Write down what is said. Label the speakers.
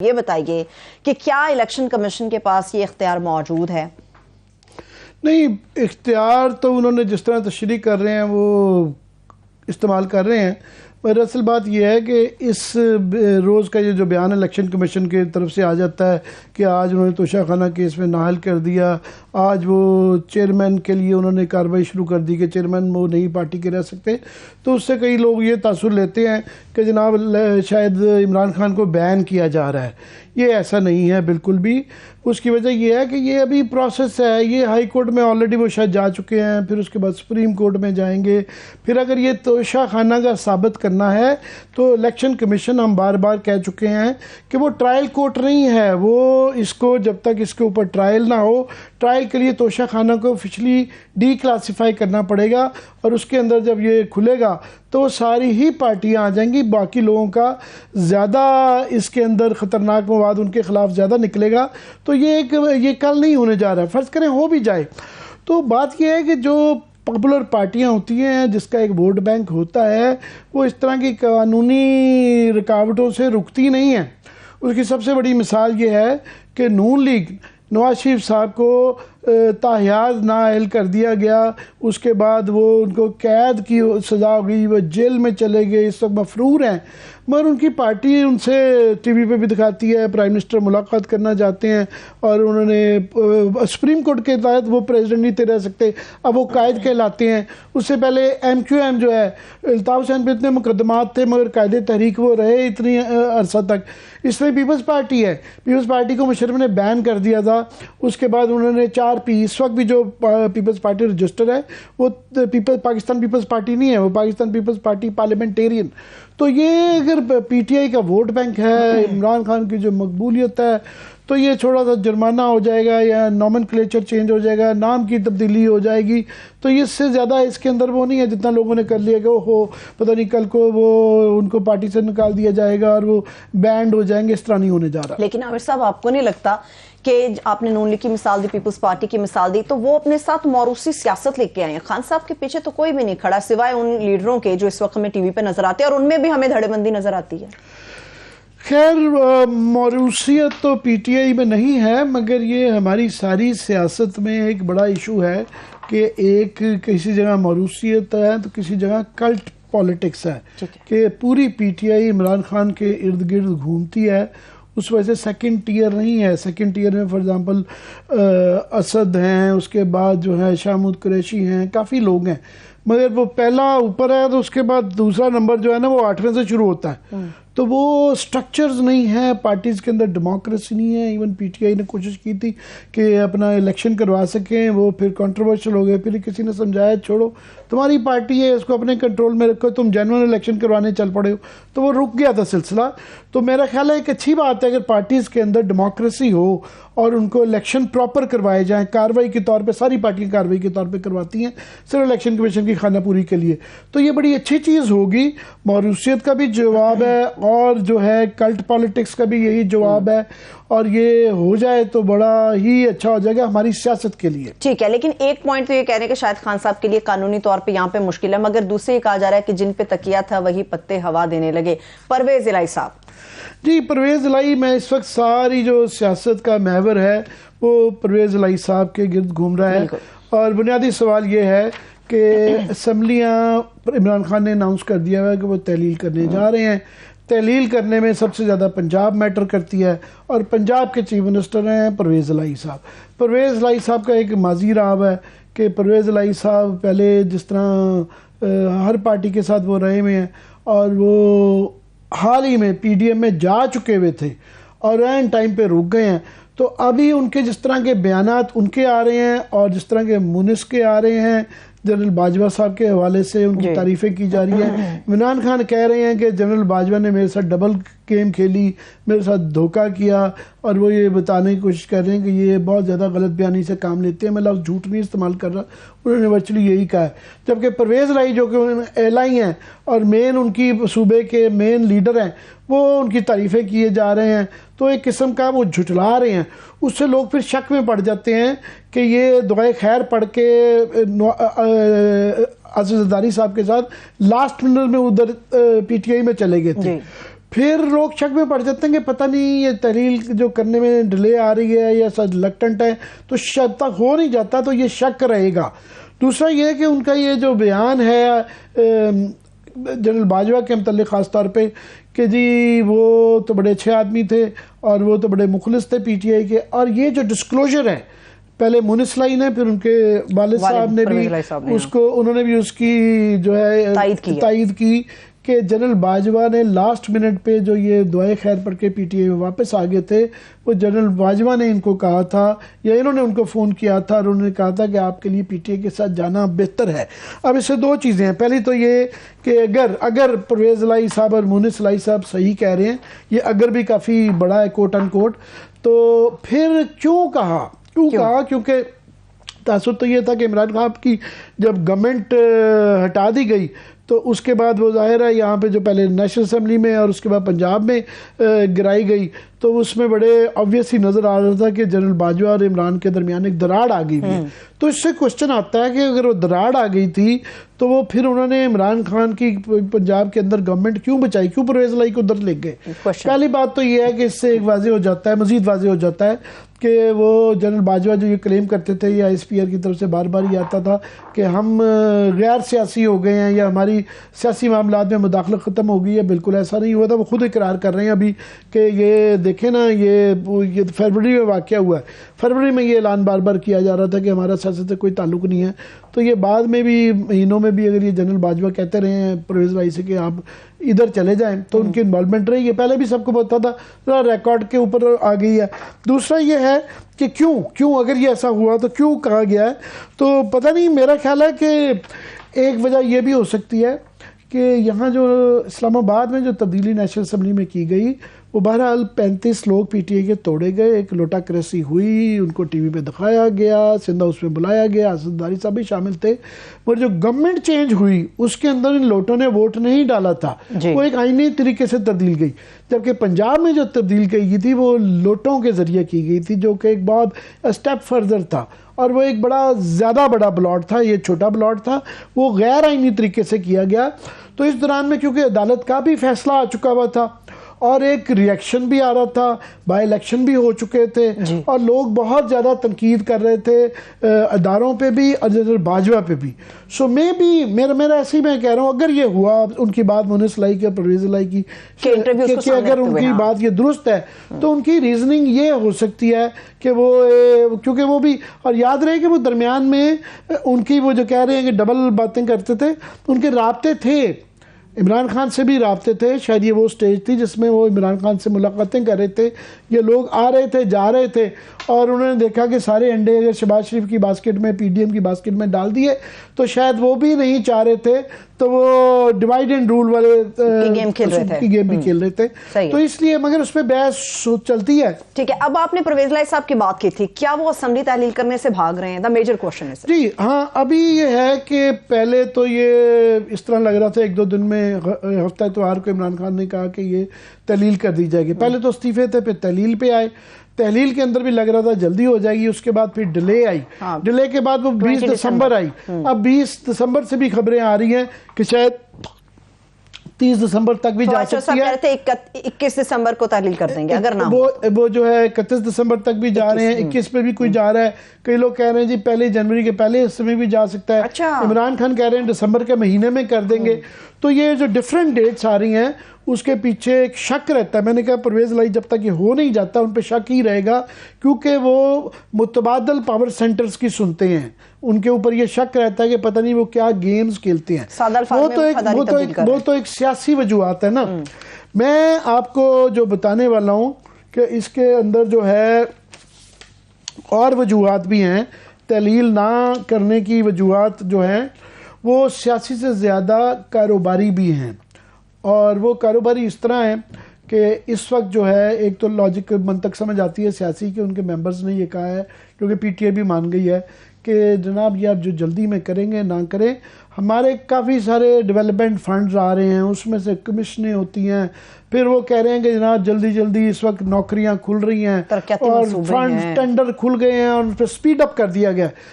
Speaker 1: ये बताइए कि क्या इलेक्शन कमीशन के पास ये इख्तियार मौजूद है?
Speaker 2: नहीं, इख्तियार तो उन्होंने जिस तरह तशरीह कर रहे हैं वो इस्तेमाल कर रहे हैं, पर असल बात यह है कि इस रोज़ का ये जो बयान इलेक्शन कमीशन की तरफ से आ जाता है कि आज उन्होंने तोशाखाना केस में नाअहल कर दिया, आज वो चेयरमैन के लिए उन्होंने कार्रवाई शुरू कर दी कि चेयरमैन वो नई पार्टी के रह सकते, तो उससे कई लोग ये तासुर लेते हैं कि जनाब शायद इमरान खान को बैन किया जा रहा है। ये ऐसा नहीं है बिल्कुल भी। उसकी वजह यह है कि ये अभी प्रोसेस है, ये हाई कोर्ट में ऑलरेडी वो शायद जा चुके हैं, फिर उसके बाद सुप्रीम कोर्ट में जाएंगे, फिर अगर ये तोशाखाना का साबित करना है तो इलेक्शन कमीशन, हम बार बार कह चुके हैं कि वो ट्रायल कोर्ट नहीं है, वो इसको जब तक इसके ऊपर ट्रायल ना हो, ट्रायल के लिए तोशाखाना को ऑफिशियली डी क्लासीफाई करना पड़ेगा और उसके अंदर जब ये खुलेगा तो सारी ही पार्टियां आ जाएंगी, बाकी लोगों का ज़्यादा इसके अंदर ख़तरनाक मवाद उनके ख़िलाफ़ ज़्यादा निकलेगा। तो ये कल नहीं होने जा रहा है, फ़र्ज़ करें हो भी जाए तो बात यह है कि जो पॉपुलर पार्टियां होती हैं जिसका एक वोट बैंक होता है वो इस तरह की कानूनी रुकावटों से रुकती नहीं है। उसकी सबसे बड़ी मिसाल ये है कि नून लीग नवाज शरीफ साहब को ताहियात नाअहल कर दिया गया, उसके बाद वो उनको कैद की सज़ा हो गई, वो जेल में चले गए, इस वक्त मफरूर हैं, मगर उनकी पार्टी उनसे टीवी पे भी दिखाती है, प्राइम मिनिस्टर मुलाकात करना चाहते हैं और उन्होंने सुप्रीम कोर्ट के तहत वो प्रेसिडेंट नहीं रह सकते, अब वो कायद कहलाते हैं। उससे पहले MQM जो है, अल्ताफ़ हुसैन पे इतने मुकदमात थे मगर कायदे तहरीक वो रहे इतनी अरसा तक। इसमें पीपल्स पार्टी है, पीपल्स पार्टी को मुशर्रफ ने बैन कर दिया था, उसके बाद उन्होंने 4P, इस वक्त भी जो पीपल्स पार्टी रजिस्टर है वो पाकिस्तान पीपल्स पार्टी नहीं है, वो पाकिस्तान पीपल्स पार्टी पार्लियामेंटेरियन। तो ये अगर PTI का वोट बैंक है, इमरान खान की जो मकबूलियत है, तो ये थोड़ा सा जुर्माना हो जाएगा या नॉमेनक्लेचर चेंज हो जाएगा, नाम की तब्दीली हो जाएगी, तो ये इससे ज़्यादा इसके अंदर वो नहीं है जितना लोगों ने कर लिया कि ओहो पता नहीं कल को वो उनको पार्टी से निकाल दिया जाएगा और वो बैंड हो जाएंगे, इस तरह नहीं होने जा रहा।
Speaker 1: लेकिन आमिर साहब, आपको नहीं लगता कि आपने नून लीग की मिसाल दी, पीपल्स पार्टी की मिसाल दी, तो वो अपने साथ मौरूसी सियासत लेके आए हैं। खान साहब के पीछे तो कोई भी नहीं खड़ा सिवाय उन लीडरों के जो इस वक्त हमें टीवी पे नजर आते हैं और उनमें भी हमें धड़ेबंदी नजर आती है।
Speaker 2: खैर, मौरूसियत तो PTI में नहीं है, मगर ये हमारी सारी सियासत में एक बड़ा इशू है कि एक किसी जगह मौरूसियत है तो किसी जगह कल्ट पॉलिटिक्स है कि पूरी PTI इमरान खान के इर्द गिर्द घूमती है। उस वजह से सेकंड टियर नहीं है। सेकंड टियर में फॉर एग्जांपल असद हैं, उसके बाद जो है शाहमूद कुरैशी हैं, काफ़ी लोग हैं, मगर वो पहला ऊपर है तो उसके बाद दूसरा नंबर जो है ना वो 8वें से शुरू होता है। तो वो स्ट्रक्चर्स नहीं है, पार्टीज़ के अंदर डेमोक्रेसी नहीं है। इवन PTI ने कोशिश की थी कि अपना इलेक्शन करवा सकें, वो फिर कंट्रोवर्शियल हो गए, फिर किसी ने समझाया छोड़ो तुम्हारी पार्टी है, इसको अपने कंट्रोल में रखो, तुम जेन्युइन इलेक्शन करवाने चल पड़े हो, तो वो रुक गया था सिलसिला। तो मेरा ख्याल है एक अच्छी बात है अगर पार्टीज़ के अंदर डेमोक्रेसी हो और उनको इलेक्शन प्रॉपर करवाए जाएँ, कार्रवाई के तौर पे सारी पार्टियाँ कार्रवाई के तौर पे करवाती हैं सिर्फ इलेक्शन कमीशन की खानापूरी के लिए, तो ये बड़ी अच्छी चीज़ होगी। मौरूसियत का भी जवाब है और जो है कल्ट पॉलिटिक्स का भी यही जवाब है, और ये हो जाए तो बड़ा ही अच्छा हो जाएगा हमारी सियासत के लिए।
Speaker 1: ठीक है, लेकिन एक पॉइंट तो ये कह रहे हैं कि शायद खान साहब के लिए कानूनी तौर पे यहाँ पे मुश्किल है, मगर दूसरे ये कहा जा रहा है कि जिन पे तकिया था वही पत्ते हवा देने लगे। परवेज इलाही साहब
Speaker 2: जी, परवेज इलाही, मैं इस वक्त सारी जो सियासत का महवर है वो परवेज इलाही साहब के गिर्द घूम रहा है, और बुनियादी सवाल ये है कि असम्बलियाँ इमरान खान ने अनाउंस कर दिया है कि वो तहलील करने जा रहे हैं। तहलील करने में सबसे ज़्यादा पंजाब मैटर करती है और पंजाब के चीफ मिनिस्टर हैं परवेज़ इलाही साहब। परवेज़ इलाही साहब का एक माजी रहा है कि परवेज़ इलाही साहब पहले जिस तरह हर पार्टी के साथ वो रहे हुए हैं और वो हाल ही में PDM में जा चुके हुए थे और एन टाइम पे रुक गए हैं, तो अभी उनके जिस तरह के बयानात उनके आ रहे हैं और जिस तरह के मुनिस के आ रहे हैं, जनरल बाजवा साहब के हवाले से उनकी तारीफ़ें की जा रही हैं। इमरान खान कह रहे हैं कि जनरल बाजवा ने मेरे साथ डबल गेम खेली, मेरे साथ धोखा किया, और वो ये बताने की कोशिश कर रहे हैं कि ये बहुत ज़्यादा गलत बयानी से काम लेते हैं। मैं लफ्ज़ झूठ नहीं इस्तेमाल कर रहा, उन्होंने वर्चुअली यही कहा है। जबकि परवेज़ इलाही जो कि एलाई हैं और मेन उनकी सूबे के मेन लीडर हैं, वो उनकी तारीफ़ें किए जा रहे हैं, तो एक किस्म का वो झुठला रहे हैं। उससे लोग फिर शक में पड़ जाते हैं कि ये दुआए खैर पढ़ के आज़म ज़रदारी साहब के साथ लास्ट मिनट में उधर PTI में चले गए थे। फिर लोग शक में पड़ जाते हैं कि पता नहीं ये तहलील जो करने में डिले आ रही है या रिलक्टेंट है, तो शक तक हो नहीं जाता, तो ये शक रहेगा। दूसरा ये कि उनका ये जो बयान है जनरल बाजवा के मतलब ख़ास तौर पे कि जी वो तो बड़े अच्छे आदमी थे और वो तो बड़े मुखलिस थे पीटीआई के, और ये जो डिस्क्लोजर है पहले मुनिसलाई ने, फिर उनके वालिद साहब ने भी उसको, उन्होंने भी उसकी जो है तायद की कि जनरल बाजवा ने लास्ट मिनट पे जो ये दुआए खैर पढ़ के पीटीआई में वापस आ गए थे, वो जनरल बाजवा ने इनको कहा था या इन्होंने उनको फ़ोन किया था और उन्होंने कहा था कि आपके लिए पीटीआई के साथ जाना बेहतर है। अब इससे दो चीज़ें हैं, पहली तो ये कि अगर परवेज़ लाई साहब और मुनिस लाई साहब सही कह रहे हैं, ये अगर भी काफ़ी बड़ा है कोट अन कोट, तो फिर क्यों कहा क्योंकि तासुर तो ये था कि इमरान खान की जब गवर्नमेंट हटा दी गई तो उसके बाद वो जाहिर है यहाँ पे जो पहले नेशनल असेंबली में और उसके बाद पंजाब में गिराई गई, तो उसमें बड़े ऑब्वियस ही नज़र आ रहा था कि जनरल बाजवा और इमरान के दरमियान एक दरार आ गई है। तो इससे क्वेश्चन आता है कि अगर वो दरार आ गई थी तो वो फिर उन्होंने इमरान खान की पंजाब के अंदर गवर्नमेंट क्यों बचाई, क्यों परवेज़ लाई को उधर ले गए। पहली बात तो ये है कि इससे एक वाज़ेह हो जाता है, मज़ीद वाज़ेह हो जाता है कि वो जनरल बाजवा जो ये क्लेम करते थे या ISPR की तरफ से बार बार ये आता था कि हम गैर सियासी हो गए हैं या हमारी सियासी मामलात में मुदाखलत ख़त्म हो गई है, बिल्कुल ऐसा नहीं हुआ था। वो खुद इकरार कर रहे हैं अभी कि ये देखें ना, ये फरवरी में वाक़या हुआ है, फरवरी में ये ऐलान बार बार किया जा रहा था कि हमारा सियासत से कोई ताल्लुक़ नहीं है। तो ये बाद में भी महीनों में भी अगर ये जनरल बाजवा कहते रहे हैं परवेज़ लाई से कि आप इधर चले जाएं, तो उनकी इन्वॉल्वमेंट रही है, पहले भी सबको पता था, जरा रिकॉर्ड के ऊपर आ गई है। दूसरा ये है कि क्यों अगर ये ऐसा हुआ तो क्यों कहा गया है, तो पता नहीं, मेरा ख्याल है कि एक वजह ये भी हो सकती है कि यहाँ जो इस्लामाबाद में जो तब्दीली नेशनल असम्बली में की गई, वो बहरहाल 35 लोग पीटीआई के तोड़े गए, एक लोटा क्रेसी हुई, उनको टीवी पे दिखाया गया, सिंध हाउस में बुलाया गया, असदारी साहब भी शामिल थे, और जो गवर्नमेंट चेंज हुई उसके अंदर इन लोटों ने वोट नहीं डाला था, वो एक आईनी तरीके से तब्दील गई। जबकि पंजाब में जो तब्दील की थी वो लोटों के ज़रिए की गई थी, जो कि एक बहुत स्टेप फर्दर था, और वो एक ज़्यादा बड़ा ब्लॉट था, ये छोटा ब्लॉट था, वो गैर आईनी तरीके से किया गया। तो इस दौरान में क्योंकि अदालत का भी फैसला आ चुका हुआ था और एक रिएक्शन भी आ रहा था, बाई इलेक्शन भी हो चुके थे और लोग बहुत ज़्यादा तनकीद कर रहे थे अदारों पे भी और जनरल बाजवा पे भी। सो मे भी मेरा ऐसे ही मैं कह रहा हूँ, अगर ये हुआ उनकी बात मुनिस लाई की, परवेज़ लाई की, कि अगर उनकी बात ये दुरुस्त है तो उनकी रीजनिंग ये हो सकती है कि वो क्योंकि वो भी, और याद रहे कि वो दरमियान में उनकी वो जो कह रहे हैं कि डबल बातें करते थे, उनके राब्ते थे, इमरान खान से भी राब्ते थे, शायद ये वो स्टेज थी जिसमें वो इमरान खान से मुलाकातें कर रहे थे, ये लोग आ रहे थे जा रहे थे, और उन्होंने देखा कि सारे अंडे अगर शहबाज शरीफ की बास्केट में, PDM की बास्केट में डाल दिए तो शायद वो भी नहीं चाह रहे थे, तो वो डिवाइड एंड रूल वाले गेम भी खेल रहे थे, तो इसलिए, मगर उस पर बहस चलती है।
Speaker 1: ठीक है, अब आपने परवेज़ लाई साहब की बात की थी, क्या वो असेंबली तहलील करने से भाग रहे हैं? द मेजर क्वेश्चन है
Speaker 2: जी। हाँ, अभी ये है कि पहले तो ये इस तरह लग रहा था, एक दो दिन में हफ्ता इतवार को इमरान खान ने कहा कि ये तहलील कर दी जाएगी। पहले तो इस्तीफे थे, फिर तहलील पे आए, तहलील के अंदर भी लग रहा था जल्दी हो जाएगी, उसके बाद फिर डिले आई, डिले के बाद वो 20 दिसंबर आई। अब 20 दिसंबर से भी खबरें आ रही हैं कि शायद 30 दिसंबर तक भी जा सकती है।
Speaker 1: 21 दिसंबर को तहलील कर देंगे अगर ना
Speaker 2: वो जो है 31 दिसंबर तक भी जा रहे हैं, 21 पे भी कोई जा रहा है, कई लोग कह रहे हैं जी 1 जनवरी के पहले हिस्से में भी जा सकता है।
Speaker 1: अच्छा।
Speaker 2: इमरान खान कह रहे हैं दिसंबर के महीने में कर देंगे। तो ये जो डिफरेंट डेट्स आ रही हैं उसके पीछे एक शक रहता है। मैंने कहा परवेज़ लाई जब तक ये हो नहीं जाता उन पे शक ही रहेगा, क्योंकि वो मुतबादल पावर सेंटर्स की सुनते हैं, उनके ऊपर ये शक रहता है कि पता नहीं वो क्या गेम्स खेलते हैं। वो तो एक सियासी वजूहात है ना। मैं आपको जो बताने वाला हूँ कि इसके अंदर जो है और वजूहात भी हैं, तहलील ना करने की वजूहात जो हैं वो सियासी से ज़्यादा कारोबारी भी हैं, और वो कारोबारी इस तरह है कि इस वक्त जो है एक तो लॉजिक मंतक समझ आती है सियासी के, उनके मेंबर्स ने ये कहा है, क्योंकि PTI भी मान गई है कि जनाब ये आप जो जल्दी में करेंगे ना करें, हमारे काफ़ी सारे डेवलपमेंट फंड्स आ रहे हैं, उसमें से कमीशनें होती हैं, फिर वो कह रहे हैं कि जनाब जल्दी जल्दी इस वक्त नौकरियां खुल रही हैं और फंड टेंडर खुल गए हैं और उन पर स्पीड अप कर दिया गया।